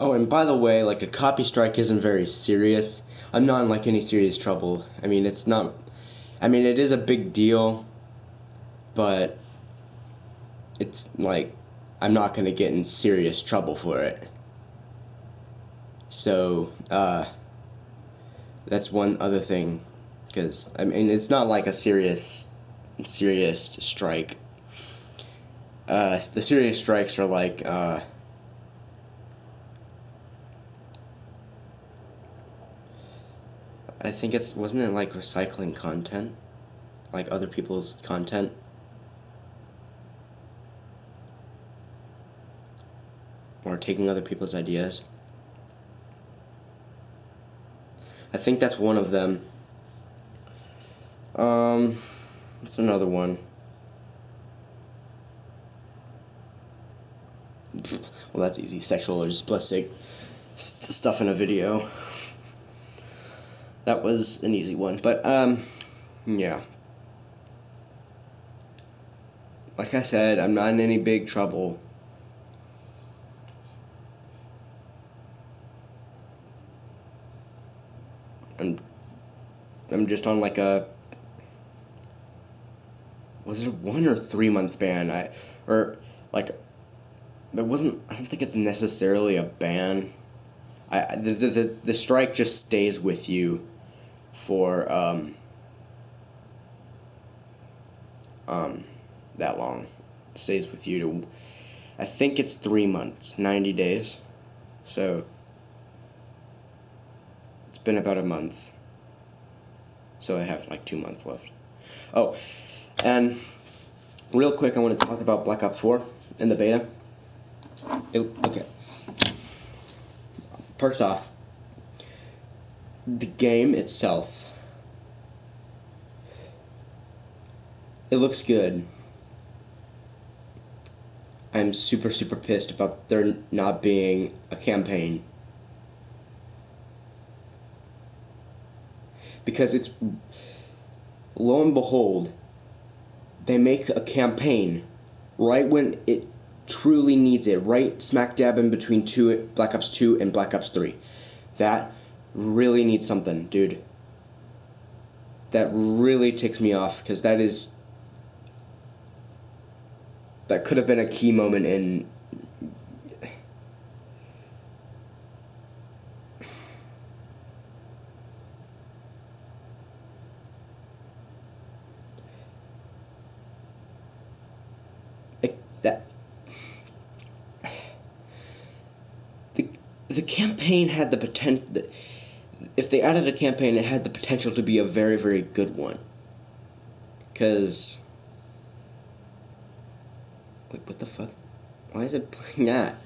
Oh, and by the way, like a copy strike isn't very serious. I'm not in like any serious trouble. I mean, it's not. I mean, it is a big deal, but it's like I'm not gonna get in serious trouble for it. So, that's one other thing, because I mean, it's not like a serious strike. The serious strikes are like, I think wasn't it like recycling content? Like other people's content? Or taking other people's ideas? I think that's one of them. What's another one? Well, that's easy. Sexual or explicit stuff in a video. That was an easy one. But, yeah. Like I said, I'm not in any big trouble. I'm just on like a, was it a 1 or 3 month ban? Or like, it wasn't. I don't think it's necessarily a ban. The strike just stays with you for that long. It stays with you to, I think it's 3 months, 90 days. So it's been about a month. So I have like 2 months left. Oh, and real quick, I want to talk about Black Ops 4 in the beta. Okay. First off, the game itself, it looks good. I'm super, super pissed about there not being a campaign. Because it's, lo and behold, they make a campaign right when it truly needs it, right smack dab in between Black Ops 2 and Black Ops 3. That really needs something, dude. That really ticks me off, because that could have been a key moment in that the campaign had the potential. If they added a campaign, it had the potential to be a very, very good one. Because, wait, what the fuck? Why is it playing that?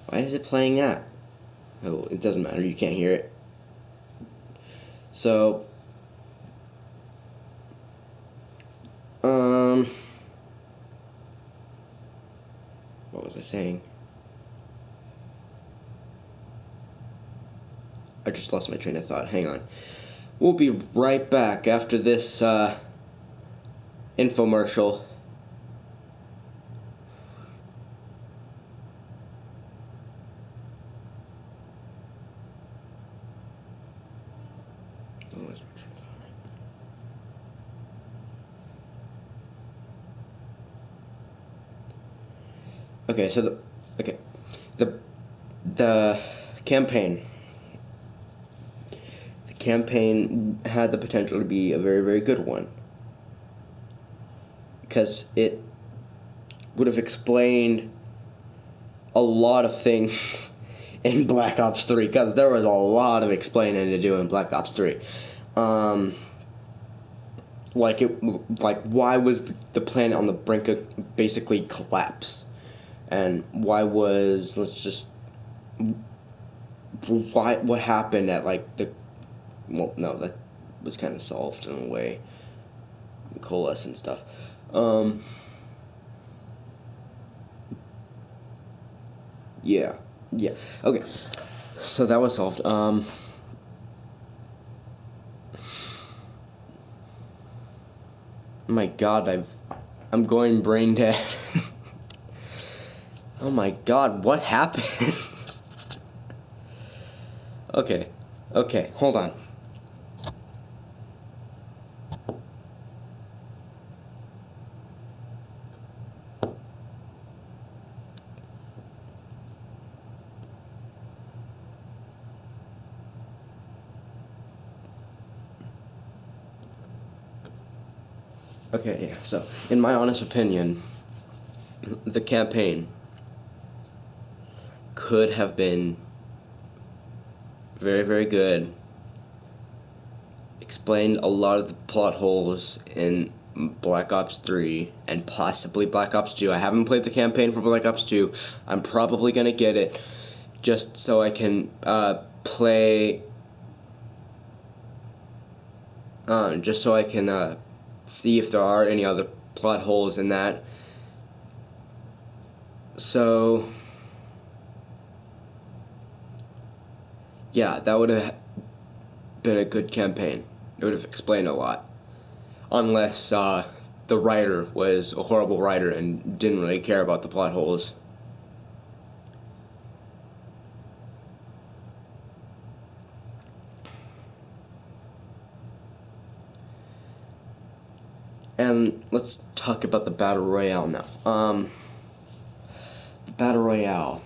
Why is it playing that? Oh, it doesn't matter. You can't hear it. So, what was I saying? I just lost my train of thought. Hang on. We'll be right back after this infomercial. Okay, so the campaign. The campaign had the potential to be a very, very good one, because it would have explained a lot of things in Black Ops 3, because there was a lot of explaining to do in Black Ops 3. Like why was the planet on the brink of basically collapse? And why was, what happened at like well, no, that was kind of solved in a way, coalescent stuff. Yeah, okay, so that was solved. Oh my god, I'm going brain dead. Oh my god, what happened? Okay. Okay, hold on. Okay, yeah, so, in my honest opinion, the campaign could have been very, very good. Explained a lot of the plot holes in Black Ops 3 and possibly Black Ops 2. I haven't played the campaign for Black Ops 2. I'm probably gonna get it just so I can play. Just so I can see if there are any other plot holes in that. So, yeah, that would have been a good campaign. It would have explained a lot. Unless the writer was a horrible writer and didn't really care about the plot holes. And let's talk about the Battle Royale now. The Battle Royale.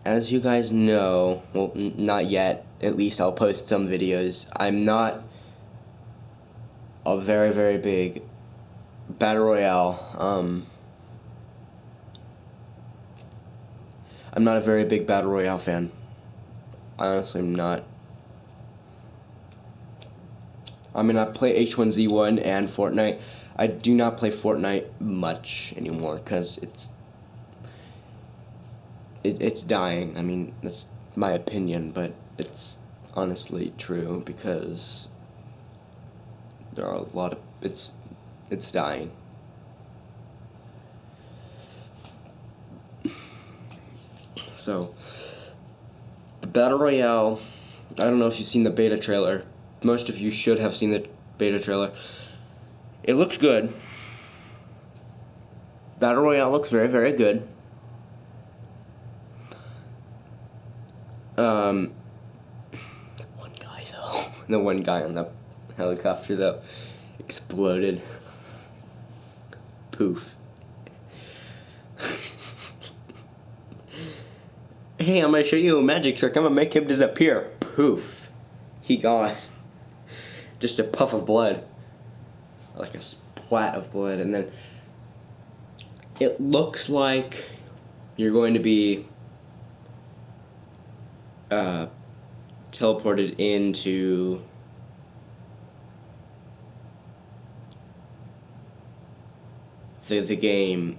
As you guys know, well, not yet, at least I'll post some videos, I'm not a very, very big Battle Royale, I'm not a very big Battle Royale fan. I honestly am not. I mean, I play H1Z1 and Fortnite. I do not play Fortnite much anymore, because it's dying. I mean, that's my opinion, but it's honestly true, because there are a lot of it's dying. So the Battle Royale, I don't know if you've seen the beta trailer. Most of you should have seen the beta trailer. It looks good. Battle Royale looks very, very good. The one guy though, the one guy on the helicopter though, exploded. Poof. Hey, I'm gonna show you a magic trick. I'm gonna make him disappear. Poof. He gone. Just a puff of blood. Like a splat of blood. And then it looks like you're going to be teleported into the game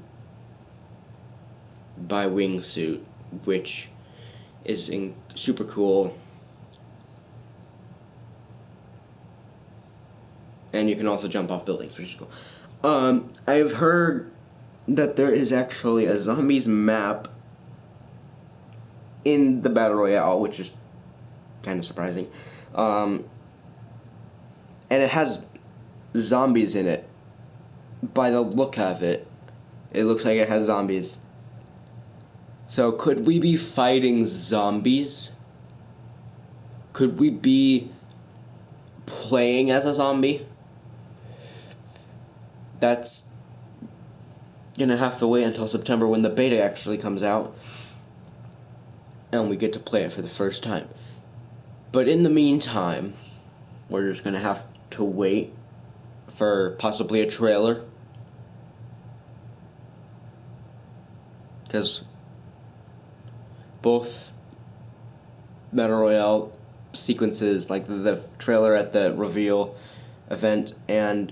by wingsuit, which is super cool. And you can also jump off buildings, which is cool. I've heard that there is actually a zombies map in the Battle Royale, which is kind of surprising. And it has zombies in it. By the look of it, it looks like it has zombies. So could we be fighting zombies? Could we be playing as a zombie? That's gonna have to wait until September when the beta actually comes out and we get to play it for the first time. But in the meantime, we're just gonna have to wait for possibly a trailer, because both Battle Royale sequences, like the trailer at the reveal event and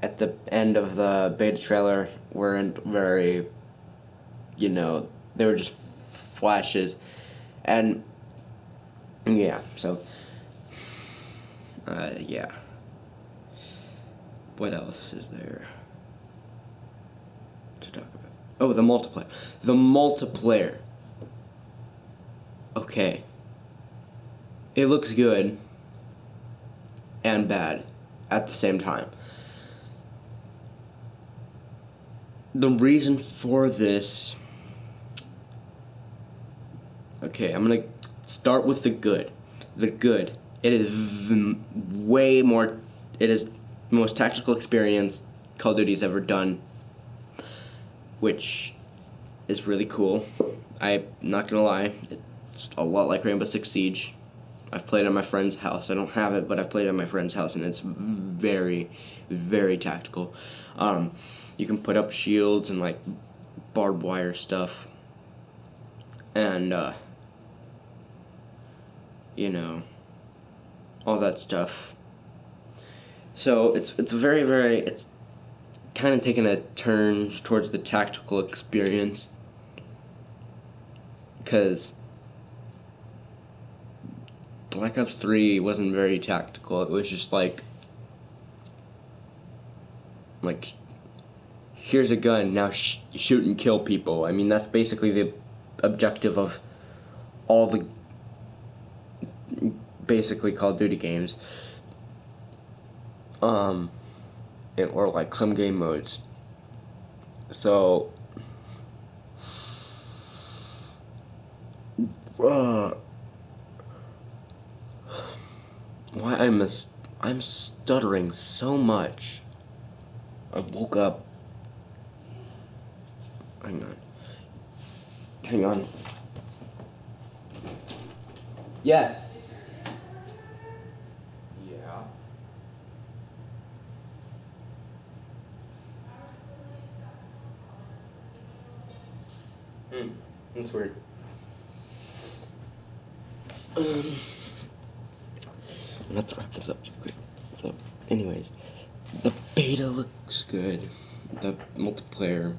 at the end of the beta trailer, weren't very, they were just flashes. And yeah, so yeah. What else is there to talk about? Oh, the multiplayer. The multiplayer. Okay. It looks good and bad at the same time. The reason for this Okay, I'm gonna start with the good. The good. It is way more. It is the most tactical experience Call of Duty's ever done, which is really cool. I'm not gonna lie, it's a lot like Rainbow Six Siege. I've played at my friend's house. I don't have it, but I've played at my friend's house, and it's very, very tactical. You can put up shields and like barbed wire stuff, and you know, all that stuff. So it's very, very, it's kind of taken a turn towards the tactical experience, because Black Ops 3 wasn't very tactical. It was just like here's a gun, now shoot and kill people. I mean, that's basically the objective of all the basically Call of Duty games. Or like some game modes. So why I'm stuttering so much. I woke up. Hang on. Yes. Yeah. That's weird. Let's wrap this up real quick. So, anyways, the beta looks good. The multiplayer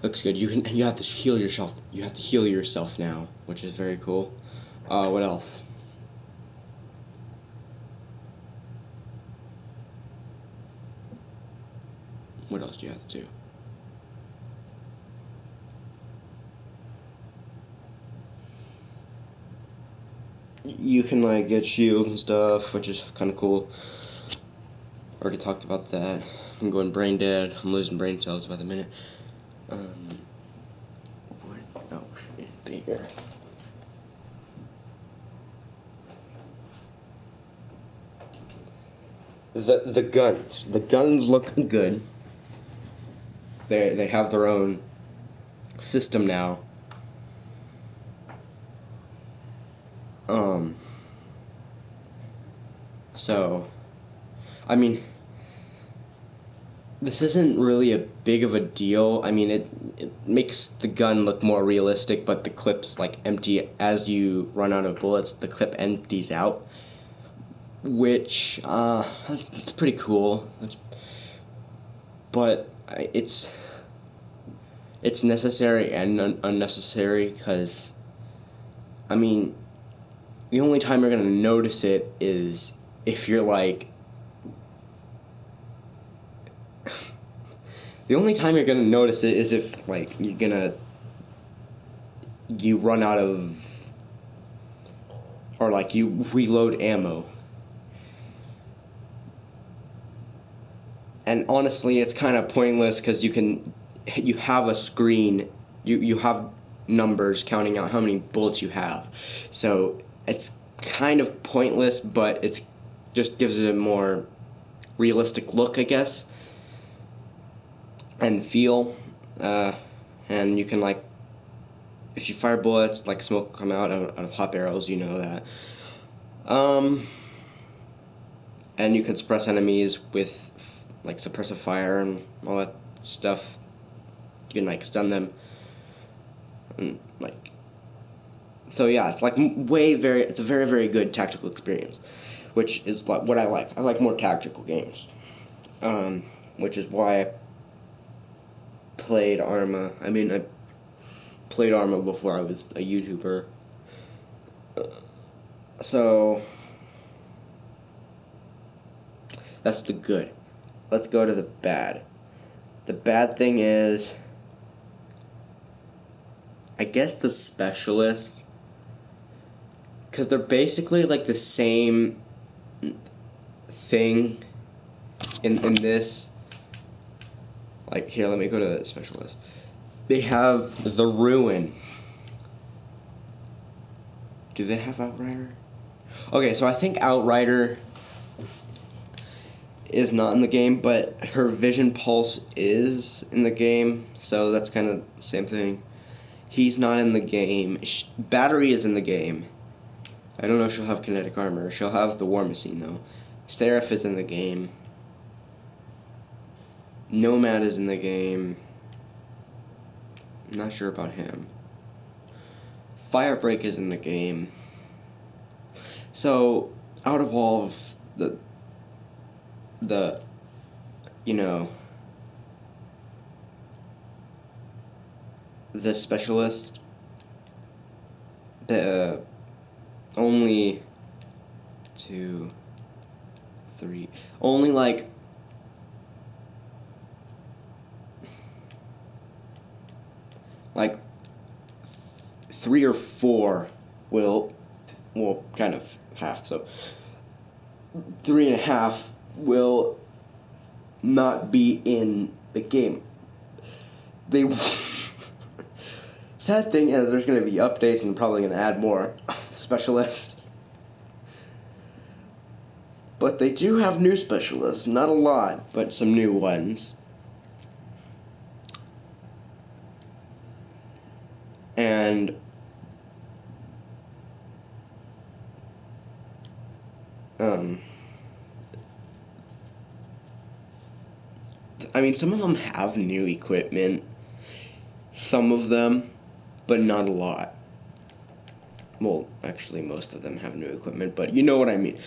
looks good. You have to heal yourself. You have to heal yourself now, which is very cool. What else? What else do you have to do? You can like get shields and stuff, which is kind of cool. Already talked about that. I'm going brain dead. I'm losing brain cells by the minute. What? Oh, shit, here. The guns. The guns look good. They have their own system now. So, I mean, this isn't really a big of a deal. I mean, it makes the gun look more realistic, but the clip's like empty as you run out of bullets. The clip empties out, which that's pretty cool. But it's necessary and unnecessary, because I mean, the only time you're gonna notice it is if you're like the only time you're gonna notice it is if like you run out of, or like you reload ammo. And honestly, it's kind of pointless, because you have a screen, you have numbers counting out how many bullets you have. So it's kind of pointless, but it's just gives it a more realistic look, I guess, and feel. And you can like, if you fire bullets, like smoke will come out of hot barrels, you know that. And you can suppress enemies with like suppressive fire and all that stuff. You can like stun them, and like, so yeah, it's like it's a very, very good tactical experience, which is what I like. I like more tactical games, which is why I played Arma. I mean, I played Arma before I was a YouTuber. So that's the good. Let's go to the bad. The bad thing is, I guess, the specialists, because they're basically like the same thing in this. Like, here, let me go to the specialist. They have the Ruin, Do they have Outrider? Okay, so I think Outrider is not in the game, but her Vision Pulse is in the game, so that's kind of the same thing. He's not in the game. Battery is in the game. I don't know if she'll have kinetic armor. She'll have the War Machine, though. Seraph is in the game. Nomad is in the game. I'm not sure about him. Firebreak is in the game. So, out of all of the you know, the specialist, the only 2, 3, only like like 3 or 4 will kind of half, so 3.5 will not be in the game. They sad thing is there's going to be updates and probably going to add more specialists. But they do have new specialists, not a lot, but some new ones. And I mean, some of them have new equipment, some of them, but not a lot. Well, actually, most of them have new equipment, but you know what I mean.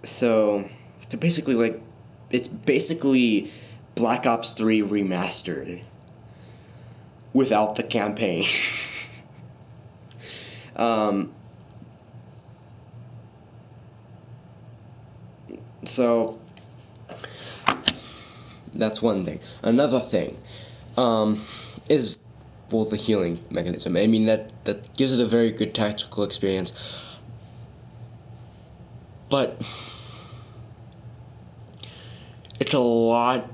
So, they're basically like, it's basically Black Ops 3 remastered without the campaign. So, that's one thing. Another thing is, well, the healing mechanism. I mean, that gives it a very good tactical experience. But it's a lot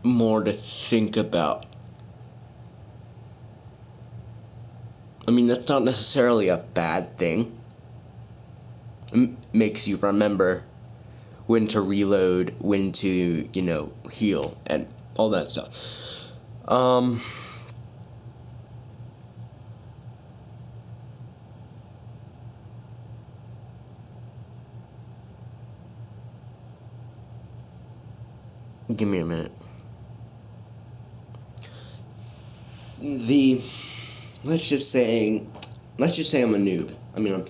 more to think about. I mean, that's not necessarily a bad thing. It makes you remember when to reload, when to, heal, and all that stuff. Give me a minute. Let's just say I'm a noob. I mean, I'm,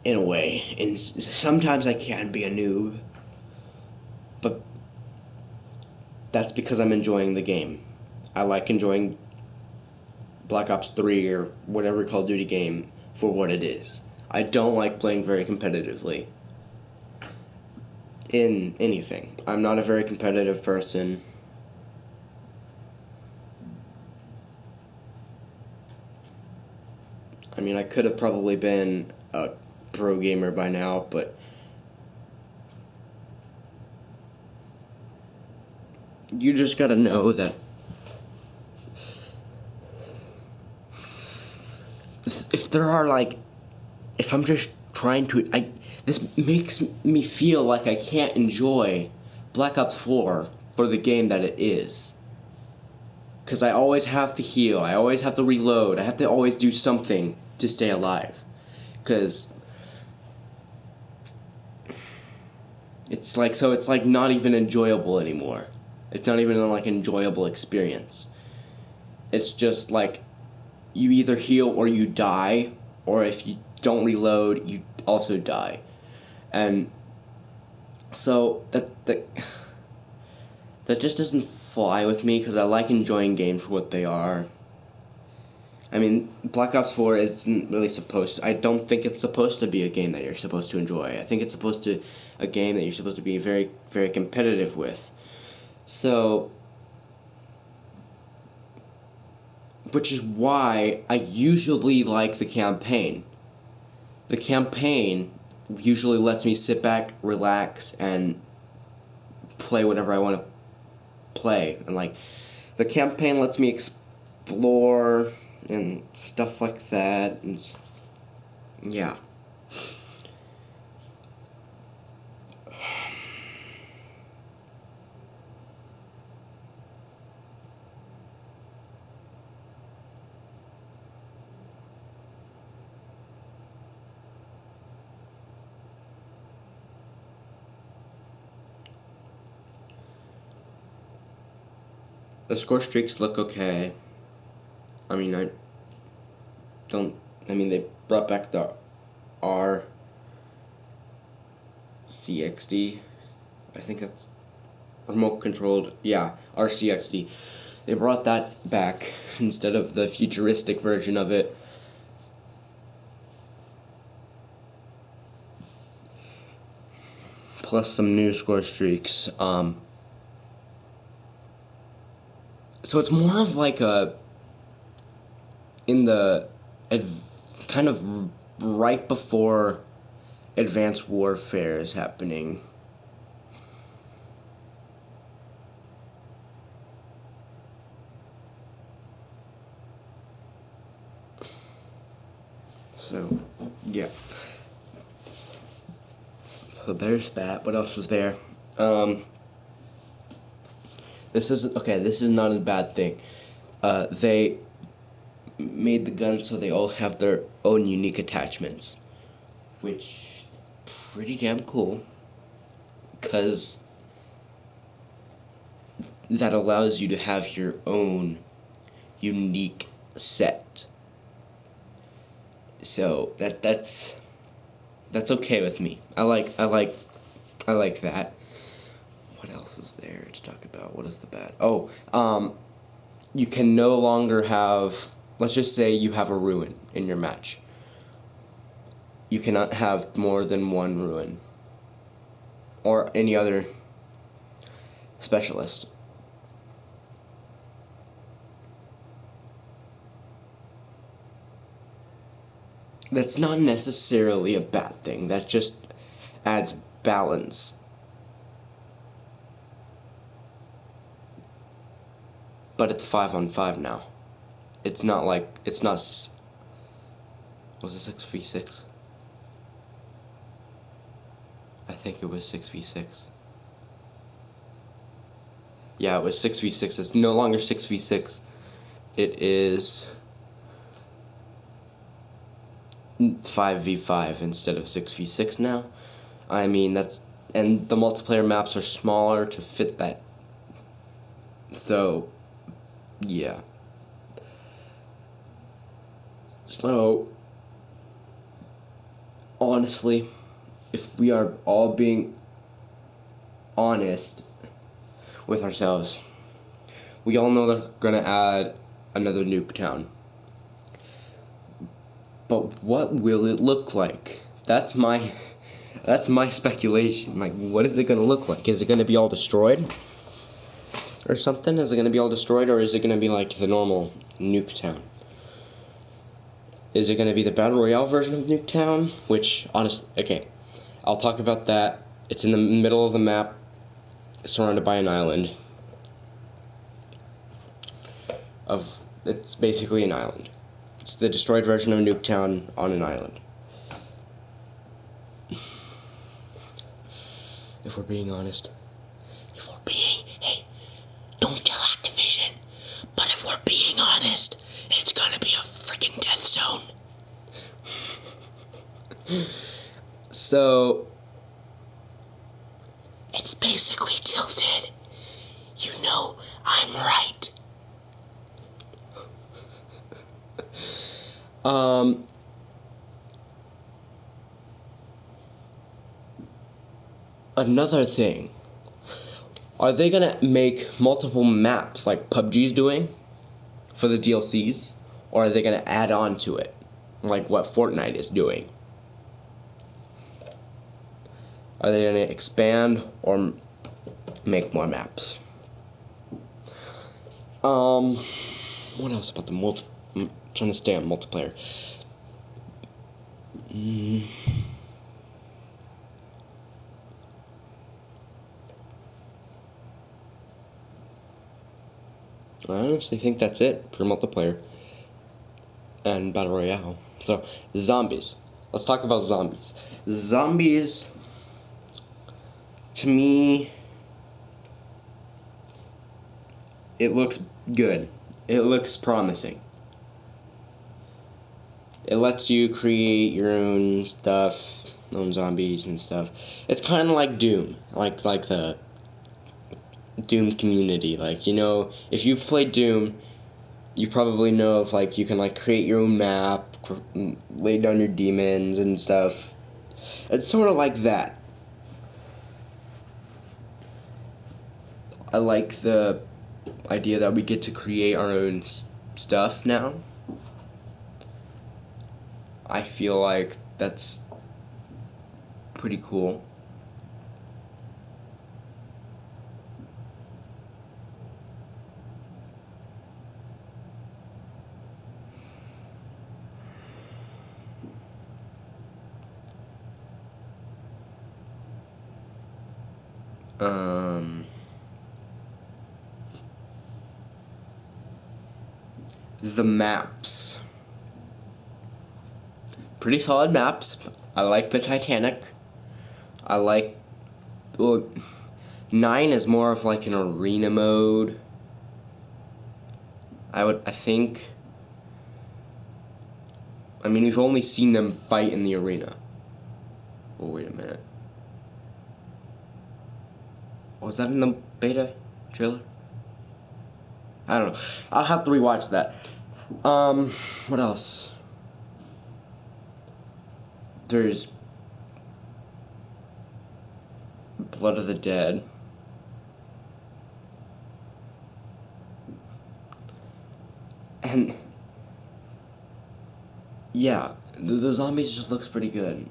in a way, and sometimes I can be a noob, but that's because I'm enjoying the game. I like enjoying Black Ops 3 or whatever Call of Duty game for what it is. I don't like playing very competitively in anything. I'm not a very competitive person. I mean, I could have probably been a pro gamer by now, but you just gotta know that if there are if I'm just trying to, this makes me feel like I can't enjoy Black Ops 4 for the game that it is. Because I always have to heal, I always have to reload, I have to always do something to stay alive. Because it's not even enjoyable anymore. It's not even an enjoyable experience. It's just you either heal or you die, or if you don't reload, you also die. And so that just doesn't fly with me, because I like enjoying games for what they are. I mean, Black Ops 4 isn't really I don't think it's supposed to be a game that you're supposed to enjoy. I think it's a game that you're supposed to be very, very competitive with. So, which is why I usually like the campaign. The campaign usually lets me sit back, relax, and play whatever I want to play. And like, the campaign lets me explore and stuff like that. And yeah. The score streaks look okay. I mean, they brought back the RCXD. I think that's remote controlled. Yeah, RCXD. They brought that back instead of the futuristic version of it. Plus some new score streaks. So it's more of like kind of right before Advanced Warfare is happening. So, yeah. So there's that. What else was there? This is not a bad thing. They made the guns so they all have their own unique attachments, which pretty damn cool, because that allows you to have your own unique set. So that's okay with me. I like that. What else is there to talk about? What is the bad? Oh, you can no longer have, let's just say you have a ruin in your match. You cannot have more than one ruin. Or any other specialist. That's not necessarily a bad thing. That just adds balance. But it's 5-on-5 now. It's not like, it's not, was it 6v6? I think it was 6v6. Yeah, it was 6v6. It's no longer 6v6. It is 5v5 instead of 6v6 now. I mean, and the multiplayer maps are smaller to fit that. So, yeah. So, honestly, if we are all being honest with ourselves, we all know they're gonna add another Nuketown. But what will it look like? That's my speculation. Like, what is it gonna look like? Is it gonna be all destroyed? Or something? Is it gonna be all destroyed, or is it gonna be like the normal Nuketown? Is it gonna be the Battle Royale version of Nuketown? Which, honestly, okay, I'll talk about that. It's in the middle of the map, surrounded by an island. It's basically an island. It's the destroyed version of Nuketown on an island. If we're being honest. Hey, don't tell Activision. But if we're being honest, it's gonna be a freaking death zone. So, it's basically tilted. You know, I'm right. Another thing. Are they gonna make multiple maps like PUBG's doing for the DLCs? Or are they gonna add on to it? Like what Fortnite is doing? Are they gonna expand or make more maps? What else about the I'm trying to stay on multiplayer. I honestly think that's it for multiplayer and Battle Royale. So, zombies. Let's talk about zombies. Zombies, to me, it looks good. It looks promising. It lets you create your own stuff, own zombies and stuff. It's kind of like Doom, like the Doom community. Like, you know, if you've played Doom, you probably know if, like, you can, like, create your own map, lay down your demons and stuff. It's sort of like that. I like the idea that we get to create our own stuff now. I feel like that's pretty cool. The maps. Pretty solid maps. I like the Titanic. I like, well, 9 is more of like an arena mode. I think, I mean, we've only seen them fight in the arena. Oh, wait a minute. Was that in the beta trailer? I don't know. I'll have to rewatch that. What else? There's Blood of the Dead. And yeah, the zombies just looks pretty good.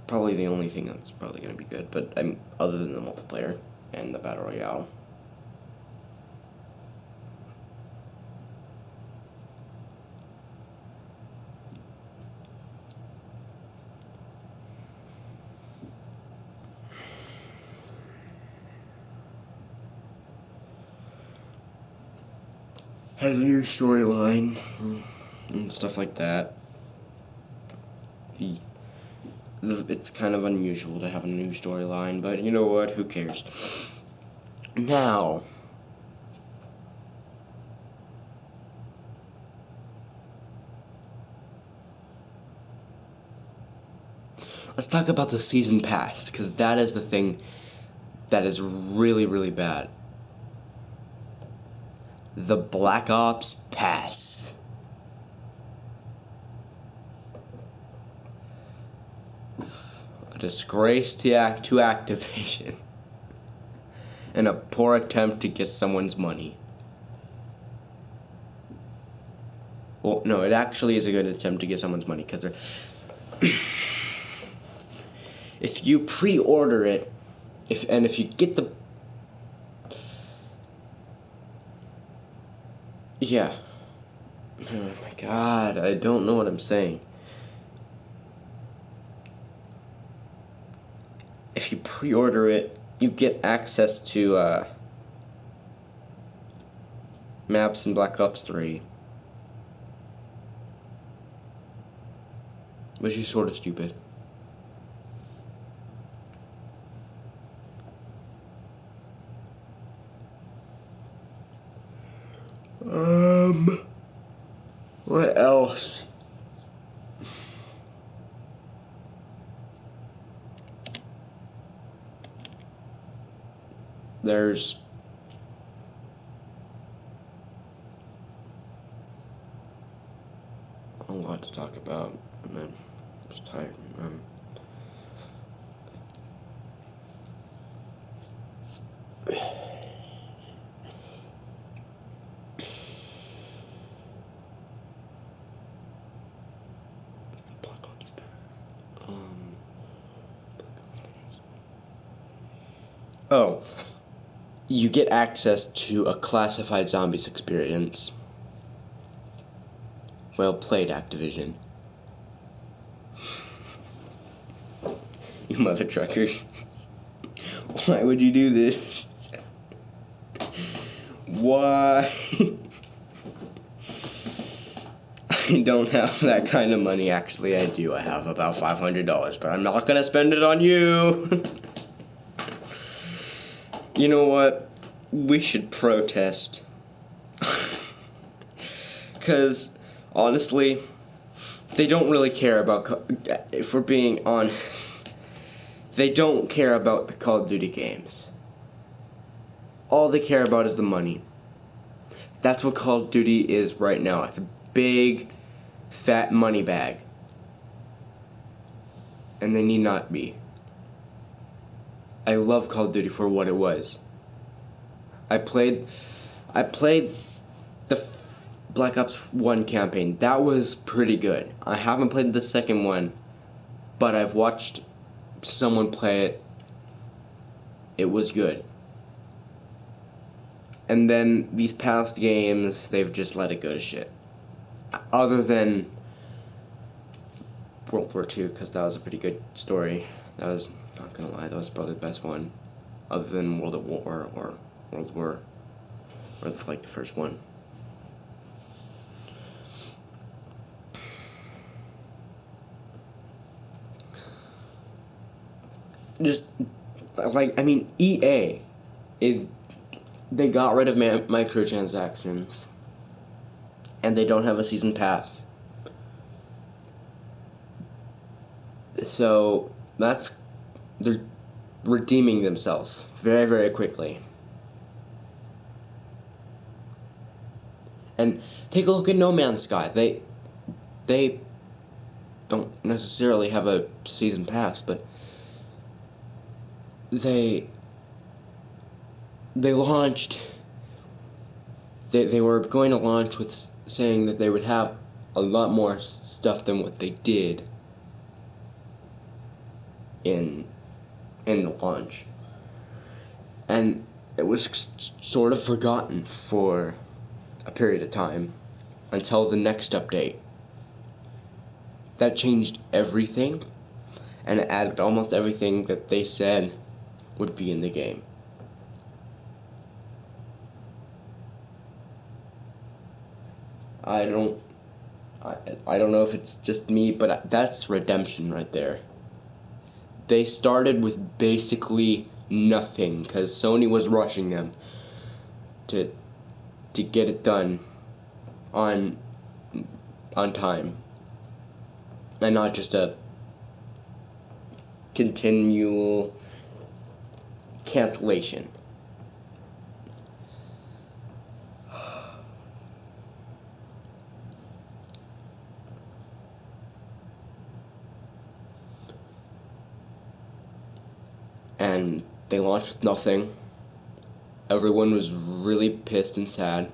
Probably the only thing that's probably gonna be good, but other than the multiplayer and the Battle Royale. Has a new storyline and stuff like that. It's kind of unusual to have a new storyline, but you know what? Who cares? Now, let's talk about the season pass, because that is the thing that is really, really bad. The Black Ops Pass. A disgrace to Activision. And a poor attempt to get someone's money. Well, no, it actually is a good attempt to get someone's money, because they're... if you pre-order it, if you get the... Yeah. Oh my god, I don't know what I'm saying. If you pre-order it, you get access to maps in Black Ops 3. Which is sort of stupid. What else? There's a lot to talk about, and I'm just tired. Oh, you get access to a classified zombies experience. Well played, Activision. You mother truckers. Why would you do this? Why? I don't have that kind of money. Actually, I do. I have about $500, but I'm not gonna spend it on you. You know what? We should protest. Because, honestly, they don't really care about, if we're being honest, they don't care about the Call of Duty games. All they care about is the money. That's what Call of Duty is right now. It's a big, fat money bag. And they need not be. I love Call of Duty for what it was. I played the Black Ops 1 campaign. That was pretty good. I haven't played the second one, but I've watched someone play it. It was good. And then these past games, they've just let it go to shit. Other than World War II, because that was a pretty good story. That was, not gonna lie, that was probably the best one. Other than World at War or World War, or like the first one. Just, like, I mean, EA they got rid of microtransactions, and they don't have a season pass. So, they're redeeming themselves very, very quickly. And take a look at No Man's Sky. They don't necessarily have a season pass, but they launched. They were going to launch with saying that they would have a lot more stuff than what they did in the launch, and it was sort of forgotten for a period of time until the next update. That changed everything, and it added almost everything that they said would be in the game. I don't know if it's just me, but that's redemption right there. They started with basically nothing because Sony was rushing them to get it done on time, and not just a continual cancellation. And they launched with nothing. Everyone was really pissed and sad.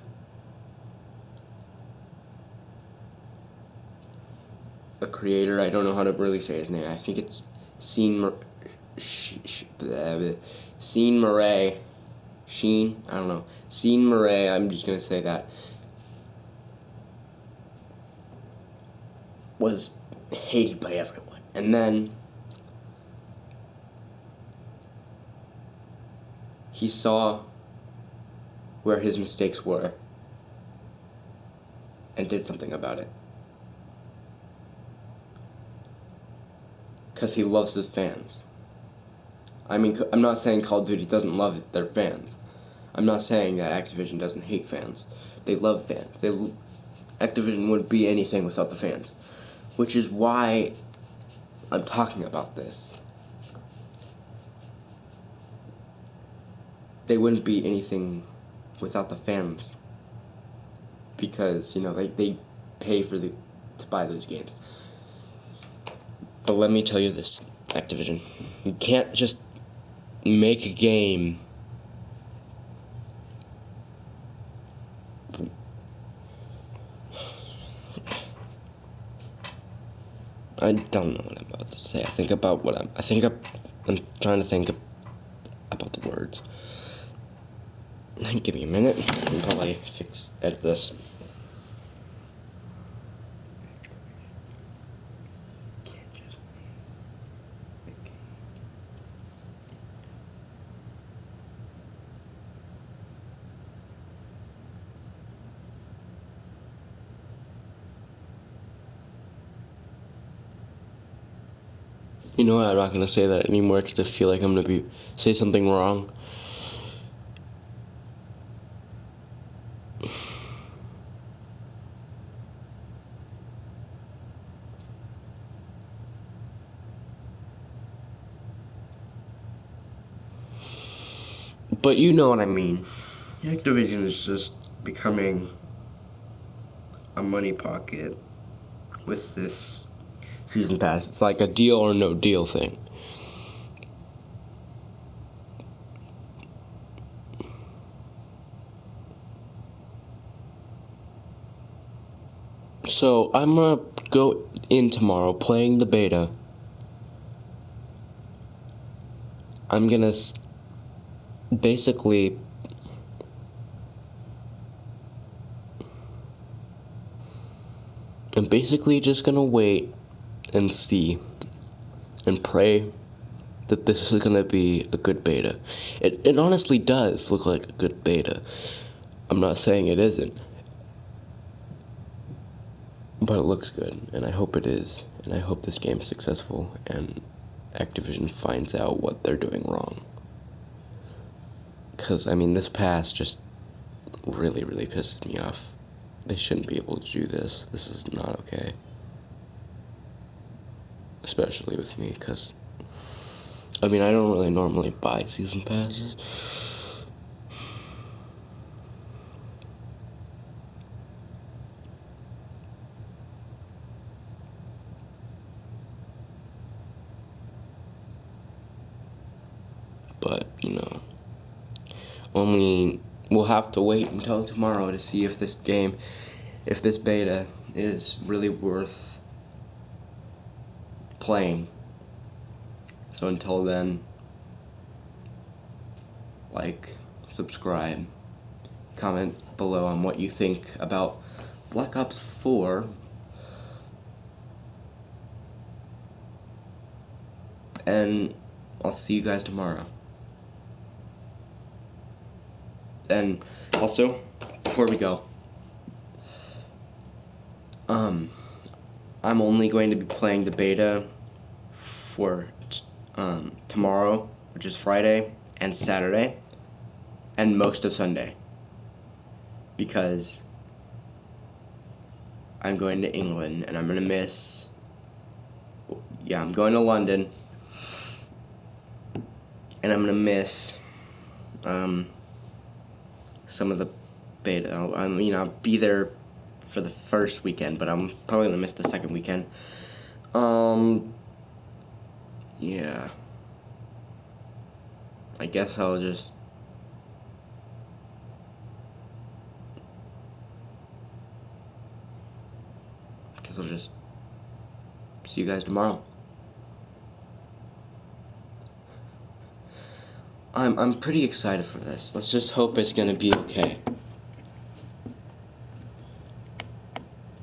The creator, I don't know how to really say his name. I think it's Sheen Murray. Sheen? I don't know. Sheen Murray, I'm just gonna say that. Was hated by everyone. And then he saw where his mistakes were and did something about it. Because he loves his fans. I mean, I'm not saying Call of Duty doesn't love their fans. I'm not saying that Activision doesn't hate fans. They love fans. Activision wouldn't be anything without the fans. Which is why I'm talking about this. They wouldn't be anything without the fans. Because, they pay to buy those games. But let me tell you this, Activision. You can't just make a game I don't know what I'm about to say. I'm trying to think about the words. Give me a minute. I'll probably edit this. You know what? I'm not gonna say that anymore because I feel like I'm gonna say something wrong. But you know what I mean. Activision is just becoming a money pocket with this season pass. It's like a deal or no deal thing. So I'm gonna go in tomorrow playing the beta. I'm gonna basically I'm basically just gonna wait and see and pray that this is gonna be a good beta. It honestly does look like a good beta. I'm not saying it isn't, but it looks good, and I hope it is, and I hope this game's successful, and Activision finds out what they're doing wrong. Because, I mean, this pass just really, really pisses me off. They shouldn't be able to do this. This is not okay. Especially with me, because, I mean, I don't really normally buy season passes. But, you know, we'll have to wait until tomorrow to see if this beta is really worth playing. So until then, like, subscribe, comment below on what you think about Black Ops 4, and I'll see you guys tomorrow. And also, before we go, I'm only going to be playing the beta for tomorrow, which is Friday, and Saturday, and most of Sunday, because I'm going to England, and I'm going to miss, I'm going to London, and I'm going to miss some of the beta. I'll be there for the first weekend, but I'm probably going to miss the second weekend. Yeah. I guess I'll just see you guys tomorrow. I'm pretty excited for this. Let's just hope it's gonna be okay.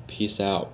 Peace out.